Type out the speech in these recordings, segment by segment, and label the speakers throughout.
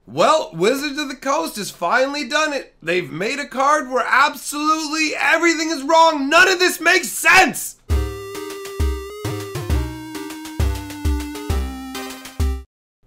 Speaker 1: Well, Wizards of the Coast has finally done it. They've made a card where absolutely everything is wrong. None of this makes sense.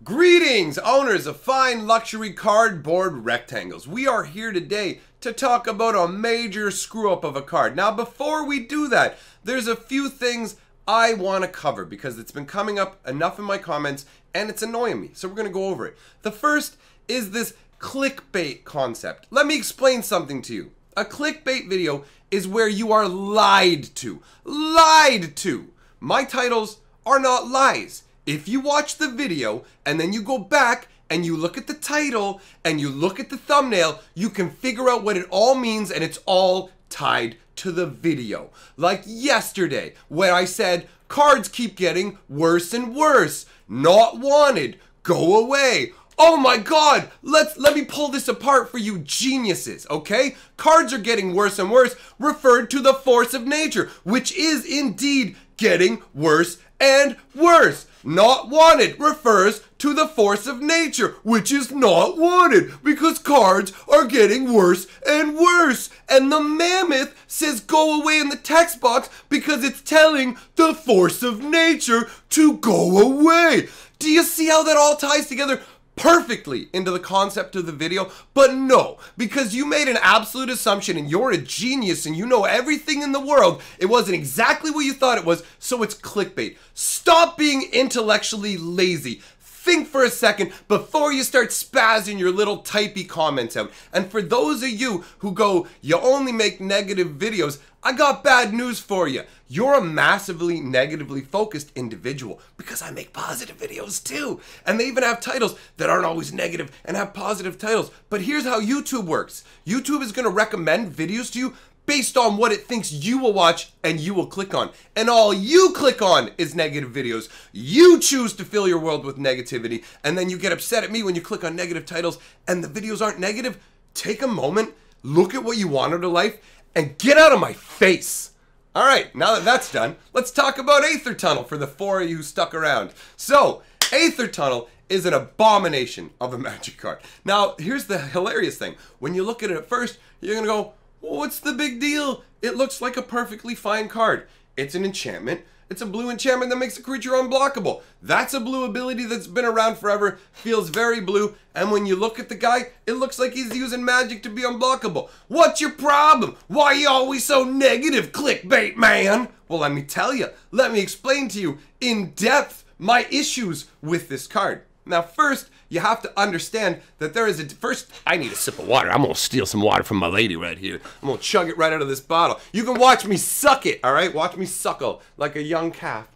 Speaker 1: Greetings, owners of fine luxury cardboard rectangles. We are here today to talk about a major screw up of a card. Now, before we do that, there's a few things I want to cover because it's been coming up enough in my comments and it's annoying me. So we're going to go over it. The first is this clickbait concept. Let me explain something to you. A clickbait video is where you are lied to. Lied to. My titles are not lies. If you watch the video and then you go back and you look at the title and you look at the thumbnail, you can figure out what it all means, and it's all tied to the video. Like yesterday, where I said, cards keep getting worse and worse. Not wanted. Go away. Oh my God, let me pull this apart for you geniuses, okay? Cards are getting worse and worse, referred to the force of nature, which is indeed getting worse and worse. Not wanted refers to the force of nature, which is not wanted, because cards are getting worse and worse. And the mammoth says go away in the text box because it's telling the force of nature to go away. Do you see how that all ties together perfectly into the concept of the video? But no, because you made an absolute assumption and you're a genius and you know everything in the world. It wasn't exactly what you thought it was, so it's clickbait. Stop being intellectually lazy. Think for a second before you start spazzing your little typey comments out. And for those of you who go, you only make negative videos, I got bad news for you. You're a massively negatively focused individual because I make positive videos too. And they even have titles that aren't always negative and have positive titles. But here's how YouTube works. YouTube is going to recommend videos to you based on what it thinks you will watch and you will click on. And all you click on is negative videos. You choose to fill your world with negativity, and then you get upset at me when you click on negative titles and the videos aren't negative. Take a moment, look at what you want out of life, and get out of my face. All right, now that that's done, let's talk about Aether Tunnel for the four of you who stuck around. So, Aether Tunnel is an abomination of a magic card. Now, here's the hilarious thing. When you look at it at first, you're gonna go, well, what's the big deal? It looks like a perfectly fine card. It's an enchantment. It's a blue enchantment that makes a creature unblockable. That's a blue ability that's been around forever, feels very blue, and when you look at the guy, it looks like he's using magic to be unblockable. What's your problem? Why are you always so negative, clickbait man? Well, let me tell you. Let me explain to you in depth my issues with this card. Now, first, you have to understand that there is first, I need a sip of water. I'm going to steal some water from my lady right here. I'm going to chug it right out of this bottle. You can watch me suck it, all right? Watch me suckle like a young calf.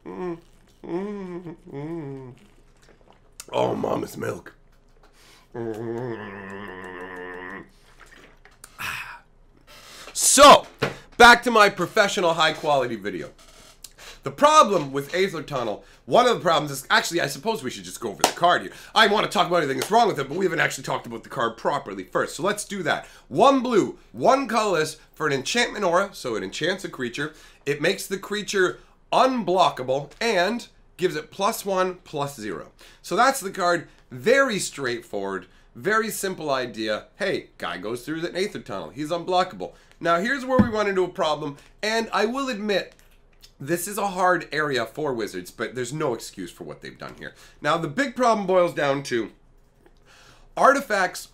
Speaker 1: Oh, mama's milk. So, back to my professional high-quality video. The problem with Aether Tunnel, one of the problems is, actually, I suppose we should just go over the card here. I want to talk about anything that's wrong with it, but we haven't actually talked about the card properly first. So let's do that. One blue, one colorless for an enchantment aura, so it enchants a creature. It makes the creature unblockable and gives it +1/+0. So that's the card. Very straightforward, very simple idea. Hey, guy goes through the Aether Tunnel. He's unblockable. Now here's where we run into a problem, and I will admit, this is a hard area for Wizards, but there's no excuse for what they've done here. Now, the big problem boils down to artifacts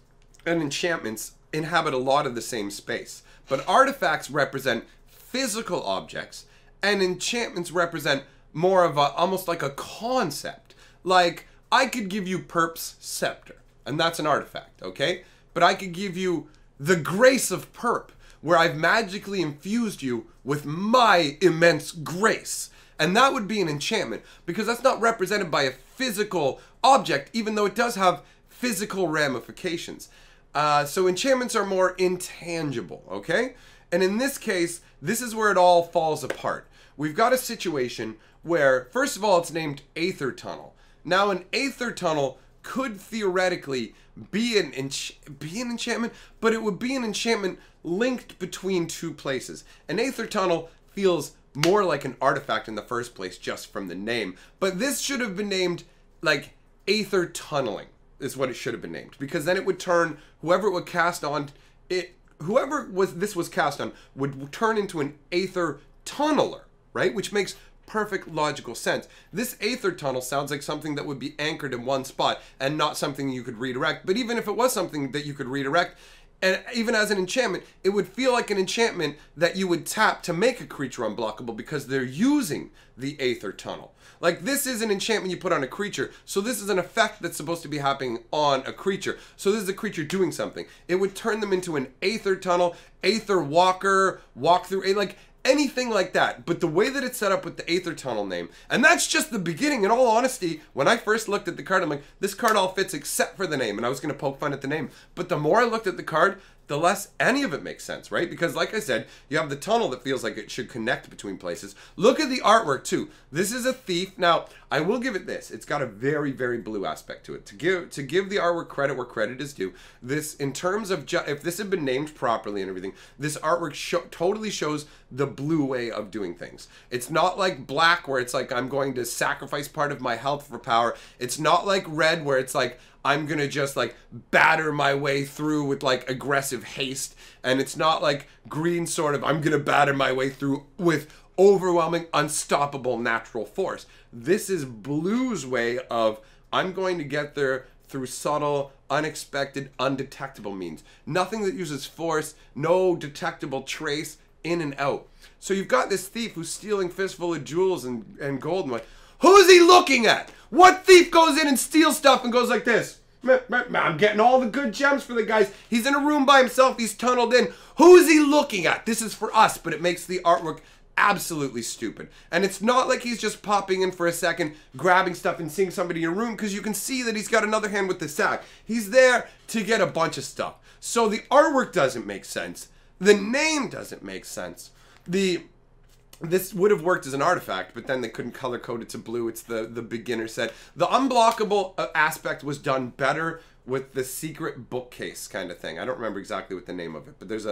Speaker 1: and enchantments inhabit a lot of the same space, but artifacts represent physical objects, and enchantments represent more of a, almost like a concept. Like, I could give you Perp's Scepter, and that's an artifact, okay? But I could give you the Grace of Perp, where I've magically infused you with my immense grace. And that would be an enchantment, because that's not represented by a physical object, even though it does have physical ramifications. So enchantments are more intangible, okay? And in this case, this is where it all falls apart. We've got a situation where, first of all, it's named Aether Tunnel. Now, an Aether Tunnel could theoretically be an enchantment, but it would be an enchantment linked between two places. An Aether Tunnel feels more like an artifact in the first place just from the name, but this should have been named like Aether Tunneling. is what it should have been named, because then it would turn whoever it would cast on it. Whoever this was cast on would turn into an aether tunneler, right? Which makes perfect logical sense. This aether tunnel sounds like something that would be anchored in one spot and not something you could redirect. But even if it was something that you could redirect, and even as an enchantment, it would feel like an enchantment that you would tap to make a creature unblockable, because they're using the aether tunnel. Like, this is an enchantment you put on a creature, so this is an effect that's supposed to be happening on a creature. So this is a creature doing something. It would turn them into an aether tunnel, aether walker, walk through, like anything like that. But the way that it's set up with the aether tunnel name, and that's just the beginning. In all honesty, when I first looked at the card, I'm like, this card all fits except for the name, and I was going to poke fun at the name. But the more I looked at the card, the less any of it makes sense, right? Because like I said, you have the tunnel that feels like it should connect between places. Look at the artwork too. This is a thief. Now, I will give it this. It's got a very, very blue aspect to it. To give the artwork credit where credit is due, this, in terms of, if this had been named properly and everything, this artwork totally shows the blue way of doing things. It's not like black, where it's like, I'm going to sacrifice part of my health for power. It's not like red, where it's like, I'm gonna just like batter my way through with like aggressive haste. And it's not like green, sort of, I'm gonna batter my way through with overwhelming, unstoppable natural force. This is blue's way of, I'm going to get there through subtle, unexpected, undetectable means. Nothing that uses force, no detectable trace, in and out. So you've got this thief who's stealing fistful of jewels and gold, and like, who's he looking at? What thief goes in and steals stuff and goes like this? I'm getting all the good gems for the guys. He's in a room by himself. He's tunneled in. Who's he looking at? This is for us, but it makes the artwork absolutely stupid. And it's not like he's just popping in for a second, grabbing stuff and seeing somebody in a room, because you can see that he's got another hand with the sack. He's there to get a bunch of stuff. So the artwork doesn't make sense. The name doesn't make sense. This would have worked as an artifact, but then they couldn't color code it to blue. It's the beginner set. The unblockable aspect was done better with the secret bookcase kind of thing. I don't remember exactly what the name of it, but there's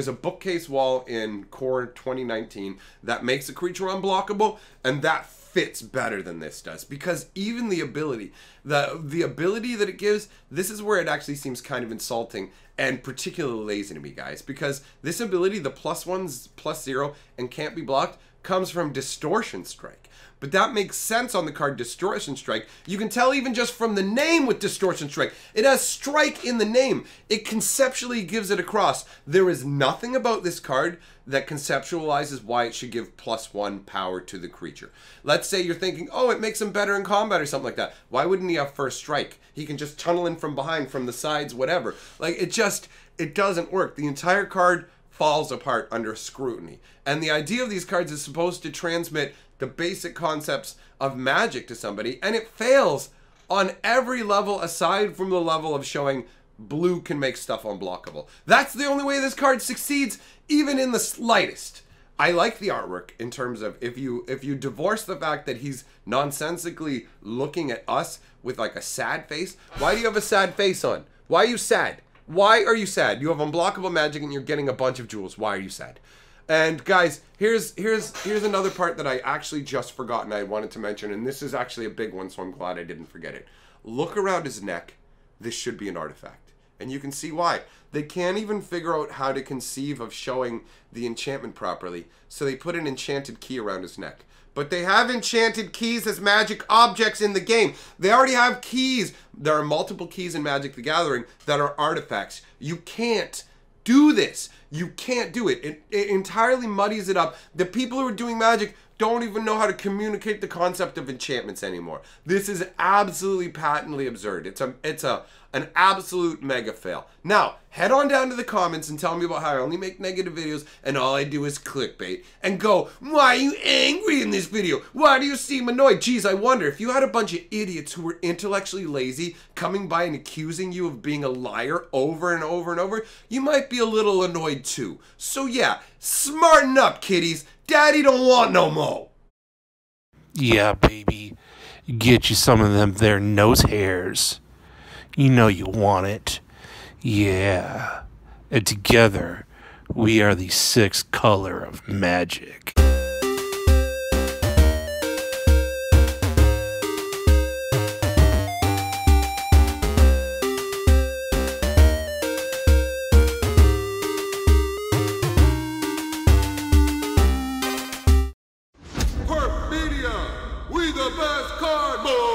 Speaker 1: a bookcase wall in Core 2019 that makes a creature unblockable, and that fits better than this does, because even the ability that it gives, this is where it actually seems kind of insulting and particularly lazy to me, guys, because this ability, the +1's +0 and can't be blocked, comes from Distortion Strike. But that makes sense on the card Distortion Strike. You can tell even just from the name with Distortion Strike. It has strike in the name. It conceptually gives it across. There is nothing about this card that conceptualizes why it should give +1 power to the creature. Let's say you're thinking, oh, it makes him better in combat or something like that. Why wouldn't he have first strike? He can just tunnel in from behind, from the sides, whatever. Like, it doesn't work. The entire card falls apart under scrutiny. And the idea of these cards is supposed to transmit the basic concepts of Magic to somebody, and it fails on every level aside from the level of showing blue can make stuff unblockable. That's the only way this card succeeds, even in the slightest. I like the artwork in terms of, if you divorce the fact that he's nonsensically looking at us with like a sad face. Why do you have a sad face on? Why are you sad? Why are you sad? You have unblockable magic and you're getting a bunch of jewels. Why are you sad? And guys, here's another part that I actually just forgotten I wanted to mention, and this is actually a big one, so I'm glad I didn't forget it. Look around his neck. This should be an artifact. And you can see why. They can't even figure out how to conceive of showing the enchantment properly, so they put an enchanted key around his neck. But they have enchanted keys as magic objects in the game. They already have keys. There are multiple keys in Magic the Gathering that are artifacts. You can't do this. You can't do it. It entirely muddies it up. The people who are doing Magic don't even know how to communicate the concept of enchantments anymore. This is absolutely patently absurd. It's an absolute mega fail. Now, head on down to the comments and tell me about how I only make negative videos and all I do is clickbait. And go, why are you angry in this video? Why do you seem annoyed? Geez, I wonder if you had a bunch of idiots who were intellectually lazy coming by and accusing you of being a liar over and over and over, you might be a little annoyed too. So yeah, smarten up, kiddies. Daddy don't want no more.
Speaker 2: Yeah, baby. Get you some of them there nose hairs. You know you want it. Yeah. And together, we are the sixth color of magic.
Speaker 1: the best cardboard.